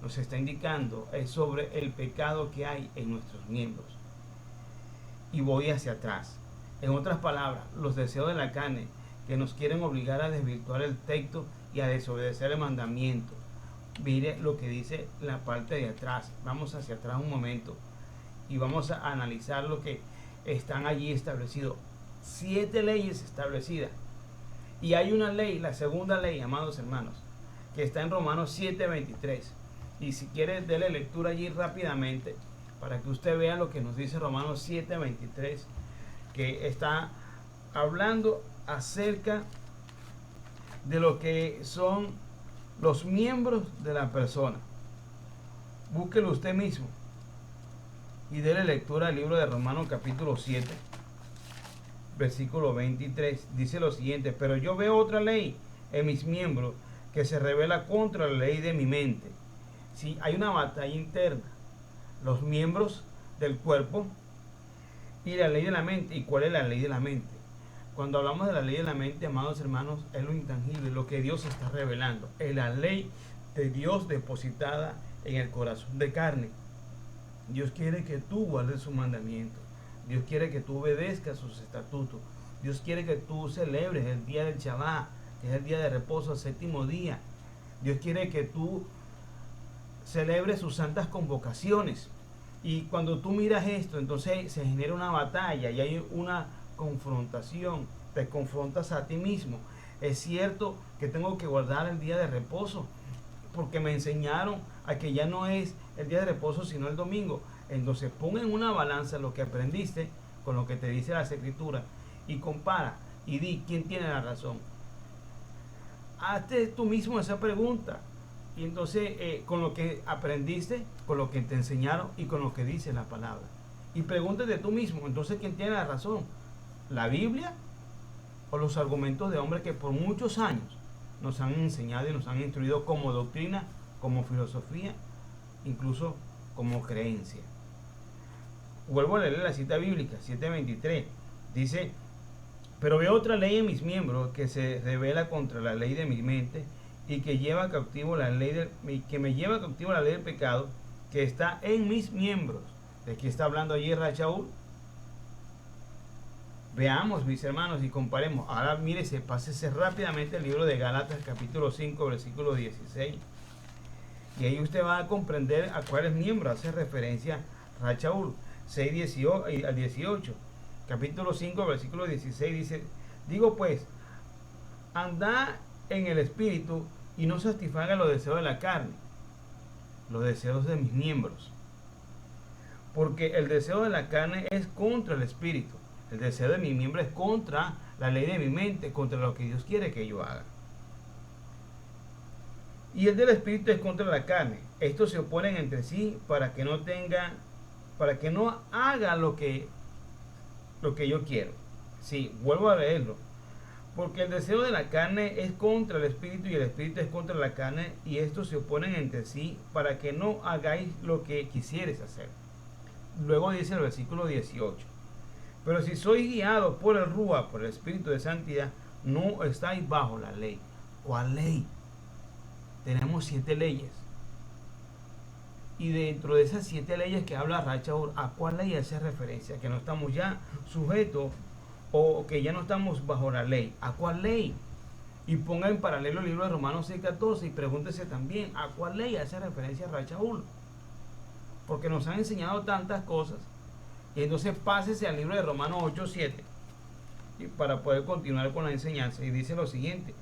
nos está indicando sobre el pecado que hay en nuestros miembros. Y voy hacia atrás. En otras palabras, los deseos de la carne que nos quieren obligar a desvirtuar el texto y a desobedecer el mandamiento. Mire lo que dice la parte de atrás. Vamos hacia atrás un momento y vamos a analizar lo que están allí establecidos. 7 leyes establecidas. Y hay una ley, la segunda ley, amados hermanos, que está en Romanos 7:23. Y si quiere, déle lectura allí rápidamente para que usted vea lo que nos dice Romanos 7:23, que está hablando acerca de lo que son los miembros de la persona. Búsquelo usted mismo y déle lectura al libro de Romanos capítulo 7, versículo 23. Dice lo siguiente: pero yo veo otra ley en mis miembros que se revela contra la ley de mi mente. Si hay una batalla interna, los miembros del cuerpo y la ley de la mente. ¿Y cuál es la ley de la mente? Cuando hablamos de la ley de la mente, amados hermanos, es lo intangible, lo que Dios está revelando. Es la ley de Dios depositada en el corazón de carne. Dios quiere que tú guardes su mandamiento. Dios quiere que tú obedezcas sus estatutos. Dios quiere que tú celebres el día del Shabbat, que es el día de reposo, el séptimo día. Dios quiere que tú celebres sus santas convocaciones. Y cuando tú miras esto, entonces se genera una batalla y hay una confrontación. Te confrontas a ti mismo. Es cierto que tengo que guardar el día de reposo, porque me enseñaron a que ya no es el día de reposo sino el domingo. Entonces pon en una balanza lo que aprendiste con lo que te dice las Escrituras y compara y di quién tiene la razón. Hazte tú mismo esa pregunta y entonces con lo que aprendiste, con lo que te enseñaron y con lo que dice la palabra, y pregúntate tú mismo, entonces quién tiene la razón, la Biblia o los argumentos de hombres que por muchos años nos han enseñado y nos han instruido como doctrina, como filosofía, incluso como creencia. Vuelvo a leer la cita bíblica 7:23. Dice: pero veo otra ley en mis miembros que se revela contra la ley de mi mente y que lleva cautivo la ley que me lleva cautivo la ley del pecado que está en mis miembros. ¿De qué está hablando allí Rachaúl? Veamos, mis hermanos, y comparemos. Ahora mírese, pásese rápidamente el libro de Gálatas capítulo 5 versículo 16, y ahí usted va a comprender a cuáles miembros hace referencia Rachaúl. 6 al 18, capítulo 5 versículo 16 dice: digo pues, andad en el espíritu y no satisfagan los deseos de la carne, los deseos de mis miembros, porque el deseo de la carne es contra el espíritu, el deseo de mi miembro es contra la ley de mi mente, contra lo que Dios quiere que yo haga. Y el del espíritu es contra la carne. Estos se oponen entre sí para que no haga lo que yo quiero. Sí, vuelvo a leerlo. Porque el deseo de la carne es contra el espíritu y el espíritu es contra la carne, y estos se oponen entre sí para que no hagáis lo que quisieres hacer. Luego dice el versículo 18: pero si sois guiados por el Rúa, por el espíritu de santidad, no estáis bajo la ley. ¿Cuál ley? Tenemos 7 leyes. Y dentro de esas 7 leyes que habla Rachaúl, ¿a cuál ley hace referencia? Que no estamos ya sujetos o que ya no estamos bajo la ley. ¿A cuál ley? Y ponga en paralelo el libro de Romanos 6:14 y pregúntese también ¿a cuál ley hace referencia Rachaúl? Porque nos han enseñado tantas cosas. Y entonces pásese al libro de Romanos 8:7 y para poder continuar con la enseñanza. Y dice lo siguiente: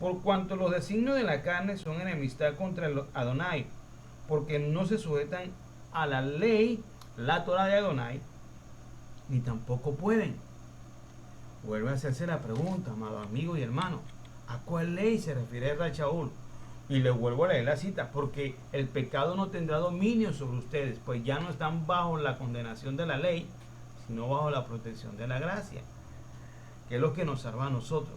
por cuanto los designios de la carne son enemistad contra el Adonai, porque no se sujetan a la ley, la Torah de Adonai, ni tampoco pueden. Vuelve a hacerse la pregunta, amado amigo y hermano, ¿a cuál ley se refiere Rachaúl? Y le vuelvo a leer la cita: porque el pecado no tendrá dominio sobre ustedes, pues ya no están bajo la condenación de la ley, sino bajo la protección de la gracia, que es lo que nos salva a nosotros,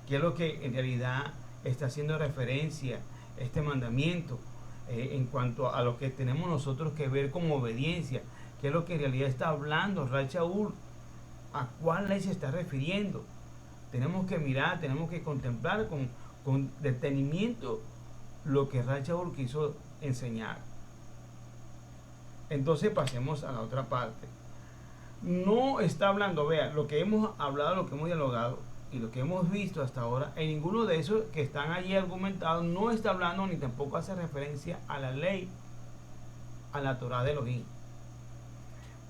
que es lo que en realidad está haciendo referencia este mandamiento, en cuanto a lo que tenemos nosotros que ver como obediencia, que es lo que en realidad está hablando Rachaúl. ¿A cuál ley se está refiriendo? Tenemos que mirar, tenemos que contemplar con detenimiento lo que Rachaúl quiso enseñar. Entonces pasemos a la otra parte. No está hablando, vea, lo que hemos hablado, lo que hemos dialogado y lo que hemos visto hasta ahora, en ninguno de esos que están allí argumentados no está hablando ni tampoco hace referencia a la ley, a la Torah de Elohim.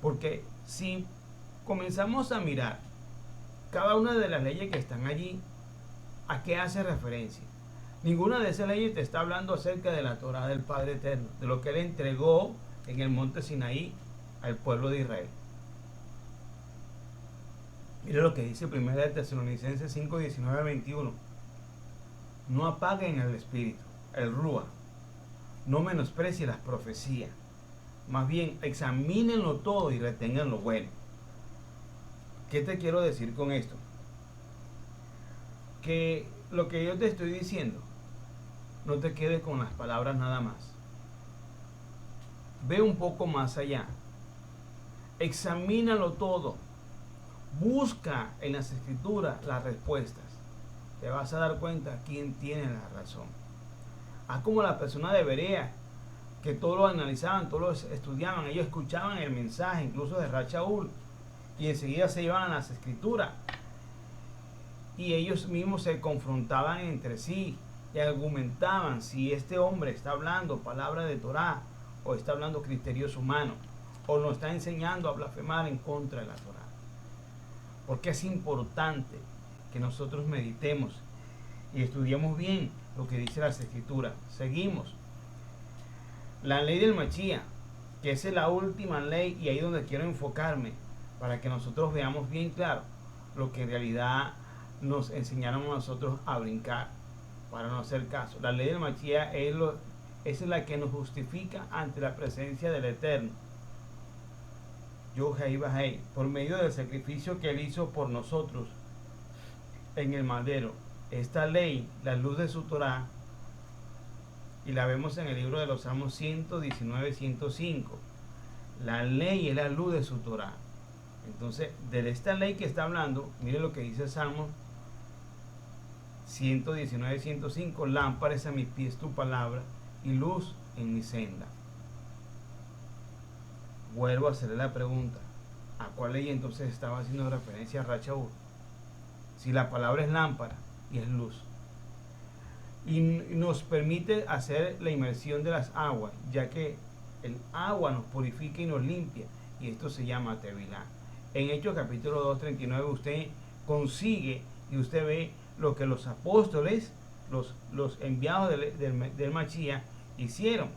Porque si comenzamos a mirar cada una de las leyes que están allí, ¿a qué hace referencia? Ninguna de esas leyes te está hablando acerca de la Torah del Padre Eterno, de lo que Él entregó en el monte Sinaí al pueblo de Israel. Mire lo que dice 1 Tesalonicenses 5, 19, 21. No apaguen el espíritu, el Ruach. No menosprecien las profecías. Más bien, examínenlo todo y retengan lo bueno. ¿Qué te quiero decir con esto? Que lo que yo te estoy diciendo, no te quedes con las palabras nada más. Ve un poco más allá. Examínalo todo. Busca en las escrituras las respuestas. Te vas a dar cuenta quién tiene la razón. Haz como la persona de Berea, que todos lo analizaban, todos lo estudiaban, ellos escuchaban el mensaje, incluso de Rachaúl, y enseguida se iban a las escrituras. Y ellos mismos se confrontaban entre sí y argumentaban si este hombre está hablando palabra de Torah o está hablando criterios humanos o nos está enseñando a blasfemar en contra de la Torah. Porque es importante que nosotros meditemos y estudiemos bien lo que dice las escrituras. Seguimos. La ley del Mashiach, que es la última ley, y ahí es donde quiero enfocarme, para que nosotros veamos bien claro lo que en realidad nos enseñaron a nosotros a brincar, para no hacer caso. La ley del Mashiach es la que nos justifica ante la presencia del Eterno, Yod-Heh Vah-Heh, por medio del sacrificio que Él hizo por nosotros en el madero. Esta ley, la luz de su Torah, y la vemos en el libro de los Salmos 119, 105. La ley es la luz de su Torah. Entonces, de esta ley que está hablando, mire lo que dice el Salmo 119, 105. Lámpara es a mis pies tu palabra y luz en mi senda. Vuelvo a hacerle la pregunta: ¿a cuál ley entonces estaba haciendo referencia a Rachaúl? Si la palabra es lámpara y es luz, y nos permite hacer la inmersión de las aguas, ya que el agua nos purifica y nos limpia, y esto se llama Tevilá. En Hechos capítulo 2, 39 usted consigue y usted ve lo que los apóstoles, los enviados del Mashiach hicieron,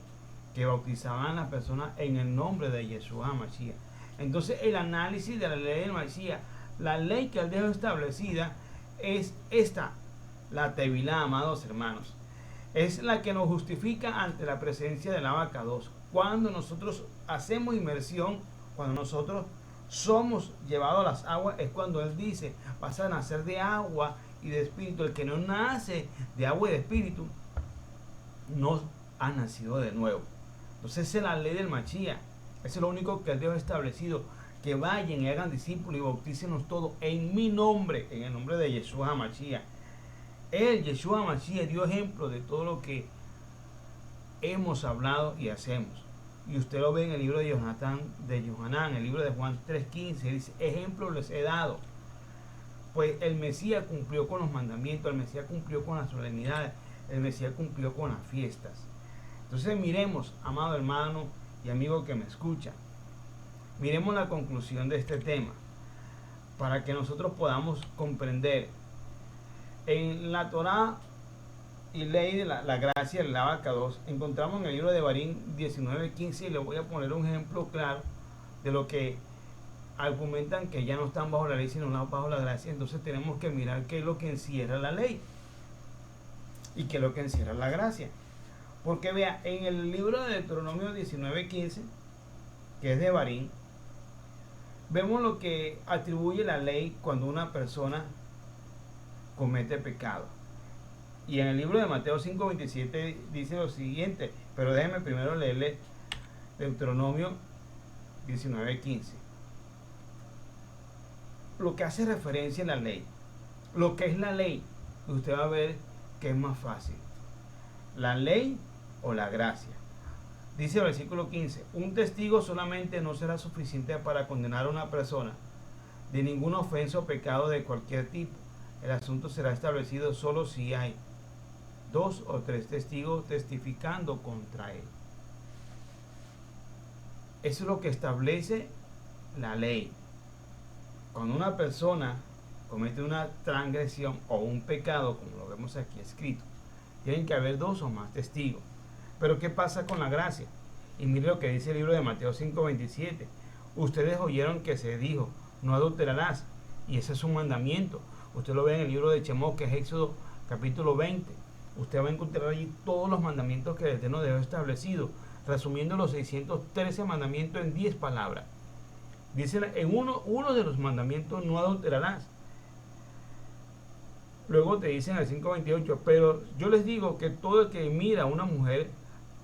que bautizaban a las personas en el nombre de Yeshua Mashiach. Entonces el análisis de la ley del Mashiach, la ley que Él dejó establecida, es esta, la Tevilá, amados hermanos. Es la que nos justifica ante la presencia del Abacados. Cuando nosotros hacemos inmersión, cuando nosotros somos llevados a las aguas, es cuando Él dice: vas a nacer de agua y de espíritu. El que no nace de agua y de espíritu no ha nacido de nuevo. Entonces esa es la ley del Mashiach. Eso es lo único que Él dejó establecido: que vayan y hagan discípulos y bautícenos todos en mi nombre, en el nombre de Yeshua Mashiach. Él, Yeshua Mashiach, dio ejemplo de todo lo que hemos hablado y hacemos. Y usted lo ve en el libro de Yohanan, el libro de Juan 3:15, dice: ejemplo les he dado. Pues el Mesías cumplió con los mandamientos, el Mesías cumplió con las solemnidades, el Mesías cumplió con las fiestas. Entonces miremos, amado hermano y amigo que me escucha, miremos la conclusión de este tema, para que nosotros podamos comprender. En la Torá y ley de la gracia, el abacados, encontramos en el libro de Barín 19:15, y le voy a poner un ejemplo claro de lo que argumentan que ya no están bajo la ley sino bajo la gracia. Entonces tenemos que mirar qué es lo que encierra la ley y qué es lo que encierra la gracia. Porque vea, en el libro de Deuteronomio 19:15, que es de Barín, vemos lo que atribuye la ley cuando una persona comete pecado. Y en el libro de Mateo 5:27 dice lo siguiente, pero déjenme primero leerle Deuteronomio 19:15. Lo que hace referencia a la ley, lo que es la ley, usted va a ver que es más fácil, la ley o la gracia. Dice el versículo 15, un testigo solamente no será suficiente para condenar a una persona de ninguna ofensa o pecado de cualquier tipo. El asunto será establecido solo si hay 2 o 3 testigos testificando contra él. Eso es lo que establece la ley. Cuando una persona comete una transgresión o un pecado, como lo vemos aquí escrito, tienen que haber 2 o más testigos. Pero ¿qué pasa con la gracia? Y mire lo que dice el libro de Mateo 5:27. Ustedes oyeron que se dijo, no adulterarás, y ese es un mandamiento. Usted lo ve en el libro de Chemot, que es Éxodo capítulo 20. Usted va a encontrar allí todos los mandamientos que el Eterno dejó establecido, resumiendo los 613 mandamientos en 10 palabras. Dice en uno de los mandamientos, no adulterarás. Luego te dicen en el 5:28, pero yo les digo que todo el que mira a una mujer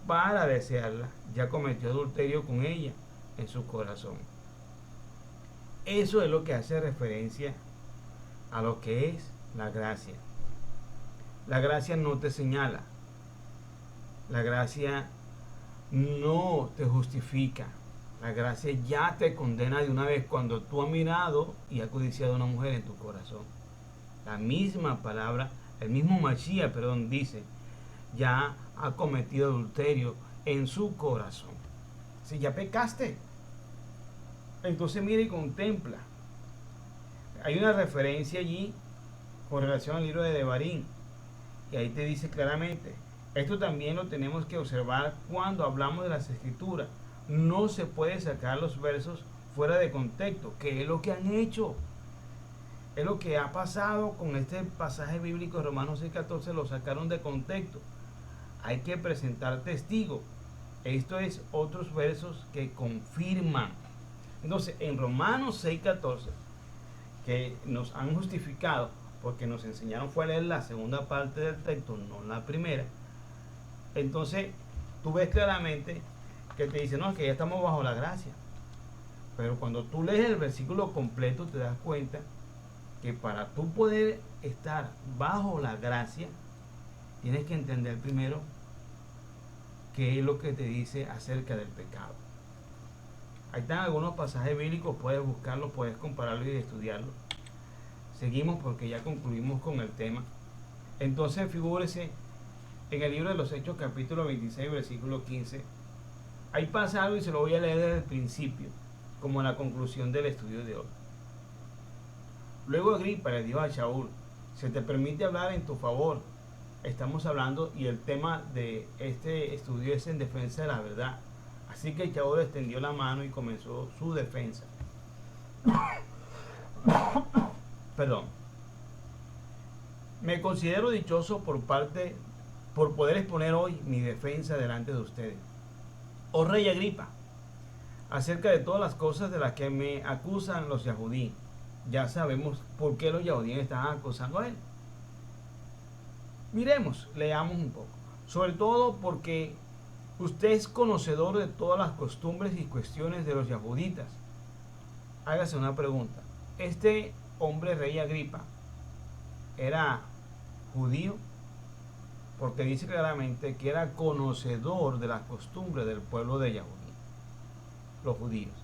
para desearla, ya cometió adulterio con ella en su corazón. Eso es lo que hace referencia a lo que es la gracia. La gracia no te señala. La gracia no te justifica. La gracia ya te condena de una vez cuando tú has mirado y has codiciado a una mujer en tu corazón. La misma palabra, el mismo Mashiach, dice, ya ha cometido adulterio en su corazón. Si ya pecaste, entonces mira y contempla. Hay una referencia allí con relación al libro de Devarim, y ahí te dice claramente, esto también lo tenemos que observar cuando hablamos de las escrituras. No se puede sacar los versos fuera de contexto, que es lo que han hecho. Es lo que ha pasado con este pasaje bíblico de Romanos 6:14, lo sacaron de contexto. Hay que presentar testigos. Esto es otros versos que confirman. Entonces, en Romanos 6:14, que nos han justificado, porque nos enseñaron fue a leer la segunda parte del texto, no la primera. Entonces, tú ves claramente que te dice, no, que ya estamos bajo la gracia. Pero cuando tú lees el versículo completo, te das cuenta que para tú poder estar bajo la gracia, tienes que entender primero qué es lo que te dice acerca del pecado. Ahí están algunos pasajes bíblicos, puedes buscarlos, puedes compararlos y estudiarlos. Seguimos porque ya concluimos con el tema. Entonces figúrese en el libro de los Hechos capítulo 26 versículo 15. Ahí pasa algo y se lo voy a leer desde el principio, como la conclusión del estudio de hoy. Luego Agripa le dijo a Shaul, se te permite hablar en tu favor. Estamos hablando y el tema de este estudio es en defensa de la verdad. Así que Shaul extendió la mano y comenzó su defensa. Perdón. Me considero dichoso por poder exponer hoy mi defensa delante de ustedes. Oh rey Agripa, acerca de todas las cosas de las que me acusan los yahudí, ya sabemos por qué los yahudí estaban acusando a él. Miremos, leamos un poco. Sobre todo porque usted es conocedor de todas las costumbres y cuestiones de los yahuditas. Hágase una pregunta. ¿Este hombre rey Agripa era judío? Porque dice claramente que era conocedor de las costumbres del pueblo de Yahudí, los judíos.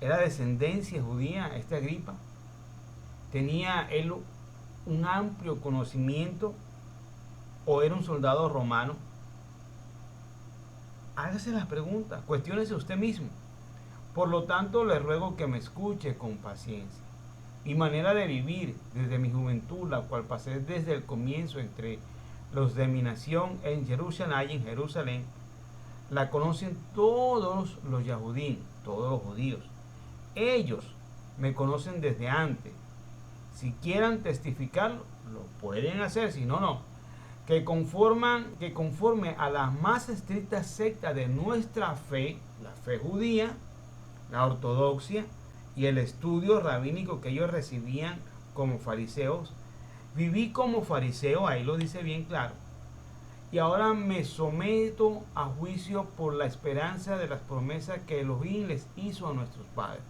Era descendencia judía este Agripa. Tenía él un amplio conocimiento o era un soldado romano. Hágase las preguntas, cuestiónese usted mismo. Por lo tanto, le ruego que me escuche con paciencia. Mi manera de vivir desde mi juventud, la cual pasé desde el comienzo entre los de mi nación en Jerusalén, la conocen todos los Yahudim, todos los judíos. Ellos me conocen desde antes. Si quieran testificar, lo pueden hacer, si no, no. Que conforme a las más estrictas sectas de nuestra fe, la fe judía, la ortodoxia y el estudio rabínico que ellos recibían como fariseos, viví como fariseo, ahí lo dice bien claro. Y ahora me someto a juicio por la esperanza de las promesas que Elohim les hizo a nuestros padres.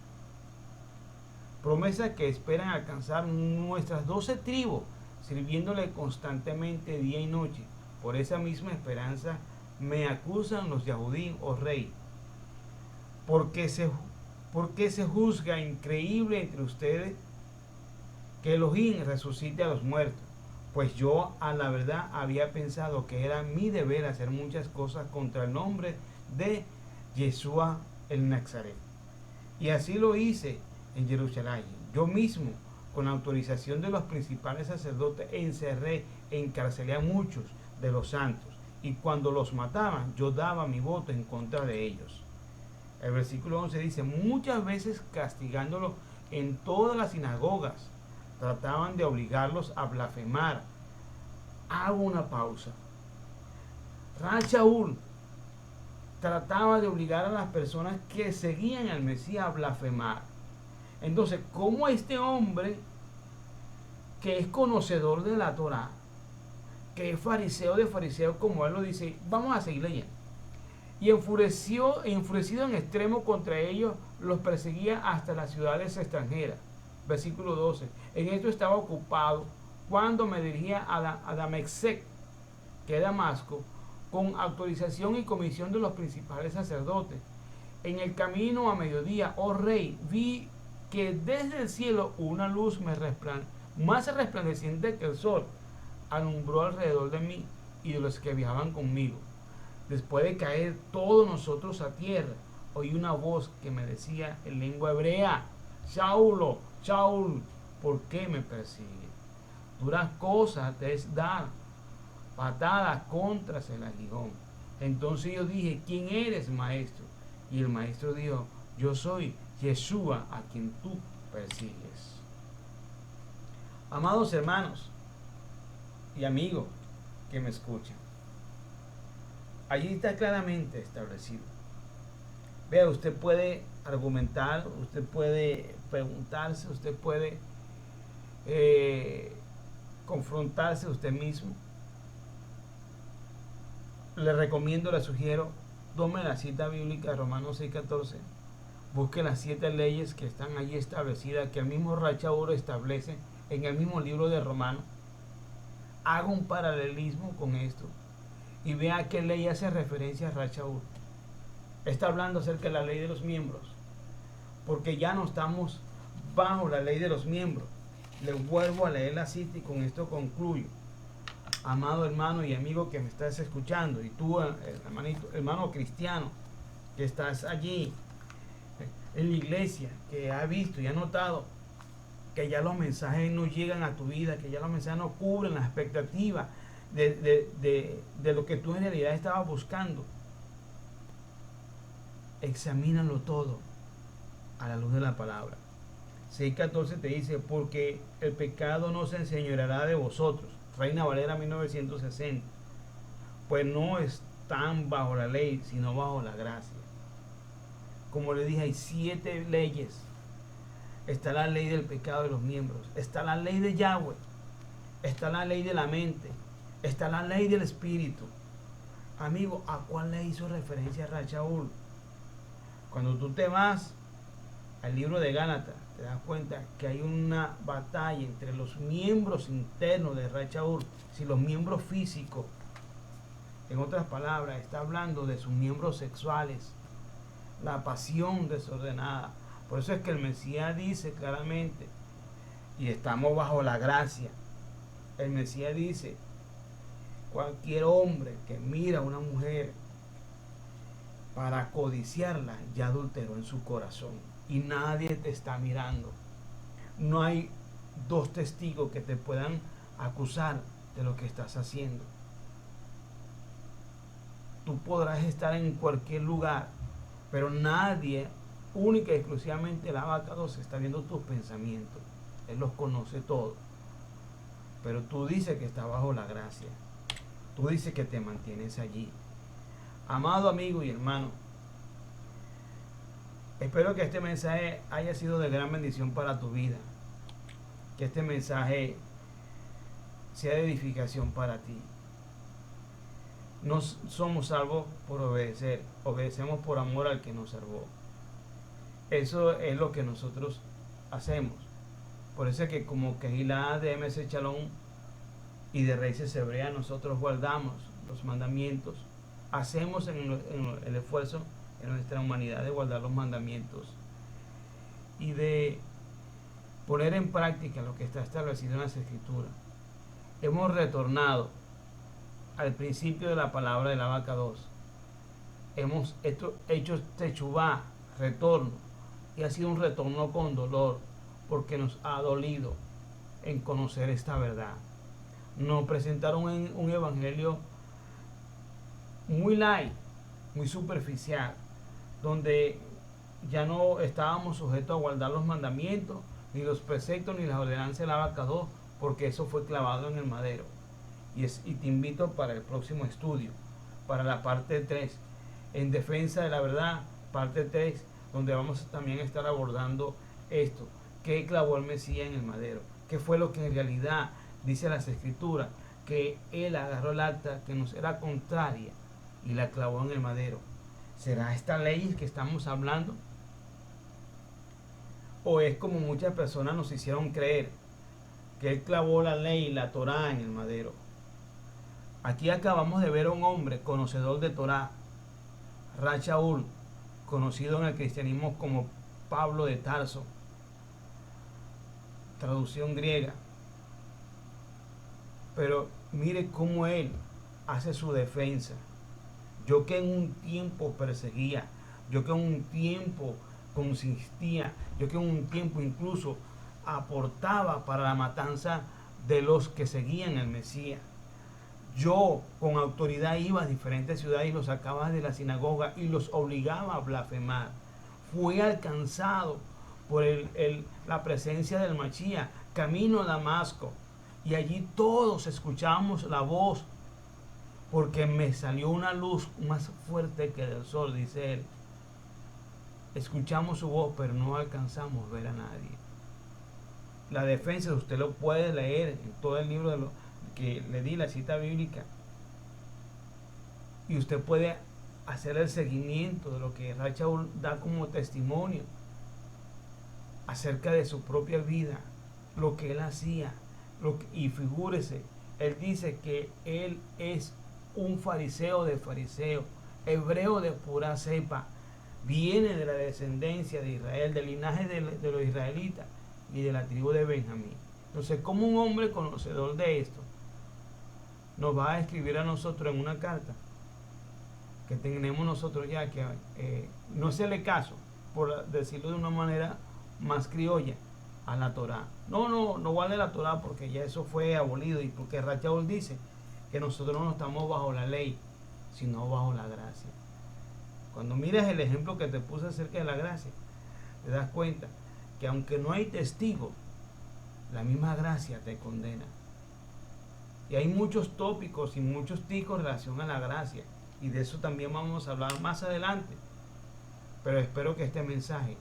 Promesas que esperan alcanzar nuestras 12 tribus, sirviéndole constantemente día y noche. Por esa misma esperanza me acusan los Yahudim, oh rey, porque se juzga increíble entre ustedes que Elohim resucite a los muertos. Pues yo a la verdad había pensado que era mi deber hacer muchas cosas contra el nombre de Yeshua el Nazaret. Y así lo hice en Jerusalén. Yo mismo, con autorización de los principales sacerdotes, encerré e encarcelé a muchos de los santos. Y cuando los mataban, yo daba mi voto en contra de ellos. El versículo 11 dice, muchas veces castigándolos en todas las sinagogas, trataban de obligarlos a blasfemar. Hago una pausa. Shaul trataba de obligar a las personas que seguían al Mesías a blasfemar. Entonces, ¿cómo este hombre que es conocedor de la Torá, que es fariseo de fariseos, como él lo dice, vamos a seguir leyendo? Y enfurecido en extremo contra ellos, los perseguía hasta las ciudades extranjeras. Versículo 12. En esto estaba ocupado cuando me dirigía a Damesec, que es Damasco, con autorización y comisión de los principales sacerdotes. En el camino a mediodía, oh rey, vi que desde el cielo una luz más resplandeciente que el sol alumbró alrededor de mí y de los que viajaban conmigo. Después de caer todos nosotros a tierra, oí una voz que me decía en lengua hebrea, Saulo, Saúl, ¿por qué me persigues? Duras cosas te es dar, patadas contra el aguijón. Entonces yo dije, ¿quién eres, maestro? Y el maestro dijo, yo soy Yeshua a quien tú persigues. Amados hermanos y amigos que me escuchan, allí está claramente establecido. Vea, usted puede argumentar, usted puede preguntarse, usted puede confrontarse usted mismo. Le recomiendo, le sugiero, tome la cita bíblica de Romanos 6:14, busque las 7 leyes que están allí establecidas, que el mismo Shaul establece en el mismo libro de Romanos. Haga un paralelismo con esto y vea a qué ley hace referencia a Shaul. Está hablando acerca de la ley de los miembros, porque ya no estamos bajo la ley de los miembros. Le vuelvo a leer la cita y con esto concluyo. Amado hermano y amigo que me estás escuchando, y tú, hermano cristiano, que estás allí en la iglesia, que ha visto y ha notado que ya los mensajes no llegan a tu vida, que ya los mensajes no cubren la expectativa de lo que tú en realidad estabas buscando. Examínalo todo a la luz de la palabra. 6:14 te dice, porque el pecado no se enseñoreará de vosotros. Reina Valera 1960. Pues no están bajo la ley, sino bajo la gracia. Como le dije, hay 7 leyes. Está la ley del pecado de los miembros. Está la ley de Yahweh. Está la ley de la mente. Está la ley del espíritu. Amigo, ¿a cuál le hizo referencia Shaul? Cuando tú te vas al libro de Gálatas, te das cuenta que hay una batalla entre los miembros internos de Shaul, si los miembros físicos. En otras palabras, está hablando de sus miembros sexuales, la pasión desordenada. Por eso es que el Mesías dice claramente, y estamos bajo la gracia. El Mesías dice, cualquier hombre que mira a una mujer para codiciarla, ya adulteró en su corazón. Y nadie te está mirando. no hay dos testigos que te puedan acusar de lo que estás haciendo. Tú podrás estar en cualquier lugar, pero nadie, única y exclusivamente el Abacados, está viendo tus pensamientos. Él los conoce todos. Pero tú dices que estás bajo la gracia. Tú dices que te mantienes allí. Amado amigo y hermano, espero que este mensaje haya sido de gran bendición para tu vida. Que este mensaje sea de edificación para ti. No somos salvos por obedecer, obedecemos por amor al que nos salvó. Eso es lo que nosotros hacemos. Por eso es que como Kehilá de MS Shalom y de Raíces Hebreas, nosotros guardamos los mandamientos, hacemos el esfuerzo en nuestra humanidad de guardar los mandamientos y de poner en práctica lo que está establecido en las Escrituras. Hemos retornado al principio de la palabra del Abacados. Hemos hecho techubá, retorno, y ha sido un retorno con dolor, porque nos ha dolido en conocer esta verdad. Nos presentaron un evangelio muy light, muy superficial, donde ya no estábamos sujetos a guardar los mandamientos, ni los preceptos, ni las ordenanzas del Abacados, porque eso fue clavado en el madero. Y te invito para el próximo estudio, para la parte 3, en defensa de la verdad, parte 3, donde vamos también a estar abordando esto. ¿Qué clavó el Mesías en el madero? ¿Qué fue lo que en realidad dice las Escrituras? Que él agarró el acta que nos era contraria y la clavó en el madero. ¿Será esta ley que estamos hablando? ¿O es como muchas personas nos hicieron creer, que él clavó la ley y la Torá en el madero? Aquí acabamos de ver a un hombre conocedor de Torá, Rachaúl, conocido en el cristianismo como Pablo de Tarso, traducción griega. Pero mire cómo él hace su defensa. Yo que en un tiempo perseguía, yo que en un tiempo consistía, yo que en un tiempo incluso aportaba para la matanza de los que seguían al Mesías. Yo con autoridad iba a diferentes ciudades y los sacaba de la sinagoga y los obligaba a blasfemar. Fui alcanzado por la presencia del Mashiach, camino a Damasco, y allí todos escuchábamos la voz, porque me salió una luz más fuerte que del sol, dice él. Escuchamos su voz, pero no alcanzamos a ver a nadie. La defensa, usted lo puede leer en todo el libro que le di, la cita bíblica, y usted puede hacer el seguimiento de lo que Rachaúl da como testimonio acerca de su propia vida, lo que él hacía, y figúrese, él dice que él es un fariseo de fariseos, hebreo de pura cepa, viene de la descendencia de Israel, del linaje de los israelitas y de la tribu de Benjamín. Entonces, como un hombre conocedor de esto nos va a escribir a nosotros en una carta que tenemos nosotros ya, que no se le caso, por decirlo de una manera más criolla, a la Torá? No vale la Torá, porque ya eso fue abolido, y porque Rachaúl dice que nosotros no estamos bajo la ley, sino bajo la gracia. Cuando miras el ejemplo que te puse acerca de la gracia, te das cuenta que aunque no hay testigo, la misma gracia te condena. Y hay muchos tópicos y muchos ticos en relación a la gracia, y de eso también vamos a hablar más adelante. Pero espero que este mensaje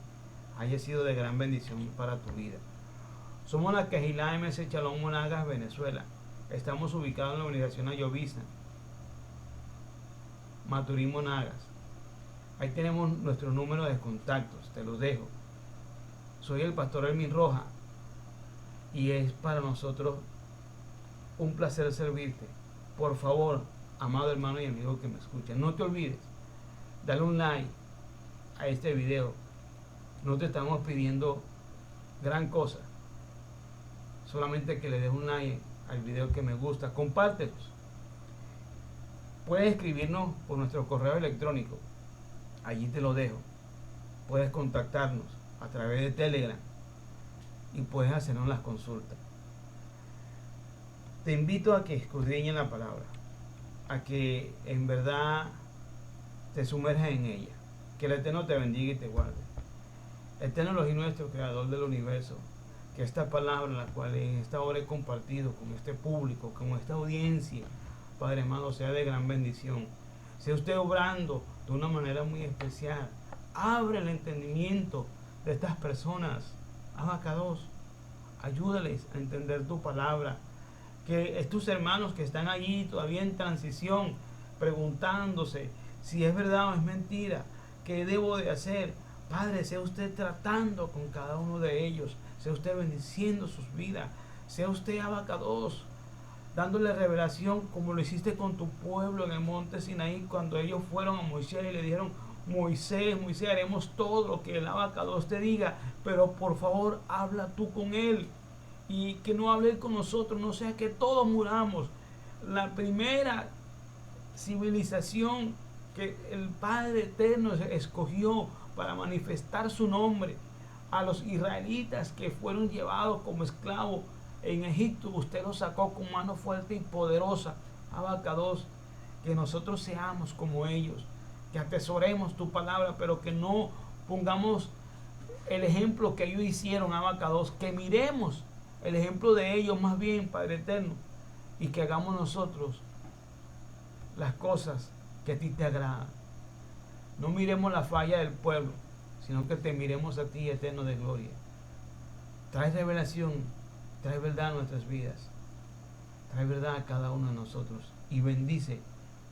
haya sido de gran bendición para tu vida. Somos la Kehilá MS Shalom Monagas, Venezuela. Estamos ubicados en la Universidad Ayovisa, Maturín, Monagas. Ahí tenemos nuestro número de contactos, te los dejo. Soy el pastor Elmin Roja, y es para nosotros un placer servirte. Por favor, amado hermano y amigo que me escucha, no te olvides, dale un like a este video. No te estamos pidiendo gran cosa, solamente que le des un like al video que me gusta, compártelos. Puedes escribirnos por nuestro correo electrónico, allí te lo dejo. Puedes contactarnos a través de Telegram, y puedes hacernos las consultas. Te invito a que escudriñes la palabra, a que en verdad te sumerjas en ella. Que el Eterno te bendiga y te guarde. Eterno Elohim nuestro, creador del universo, que esta palabra, la cual en esta hora he compartido con este público, con esta audiencia, Padre amado, sea de gran bendición. Sea usted obrando de una manera muy especial. Abre el entendimiento de estas personas. Abacados, ayúdales a entender tu palabra. Que estos hermanos que están allí todavía en transición, preguntándose si es verdad o es mentira, qué debo de hacer. Padre, sea usted tratando con cada uno de ellos, sea usted bendiciendo sus vidas, sea usted Abacados, dándole revelación como lo hiciste con tu pueblo en el monte Sinaí, cuando ellos fueron a Moisés y le dijeron: Moisés, Moisés, haremos todo lo que el Abacados te diga, pero por favor habla tú con él, y que no hable con nosotros, no sea que todos muramos. La primera civilización que el Padre Eterno escogió para manifestar su nombre a los israelitas que fueron llevados como esclavos en Egipto, usted los sacó con mano fuerte y poderosa. Abacados, que nosotros seamos como ellos, que atesoremos tu palabra, pero que no pongamos el ejemplo que ellos hicieron, Abacados, que miremos el ejemplo de ellos más bien, Padre Eterno, y que hagamos nosotros las cosas que a ti te agradan. No miremos la falla del pueblo, sino que te miremos a ti, Eterno de gloria. Trae revelación, trae verdad a nuestras vidas, trae verdad a cada uno de nosotros y bendice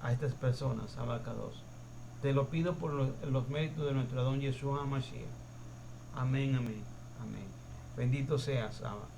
a estas personas, Abacados. Te lo pido por los méritos de nuestro Adón Yeshua HaMashiach. Amén, amén, amén. Bendito seas, Abba.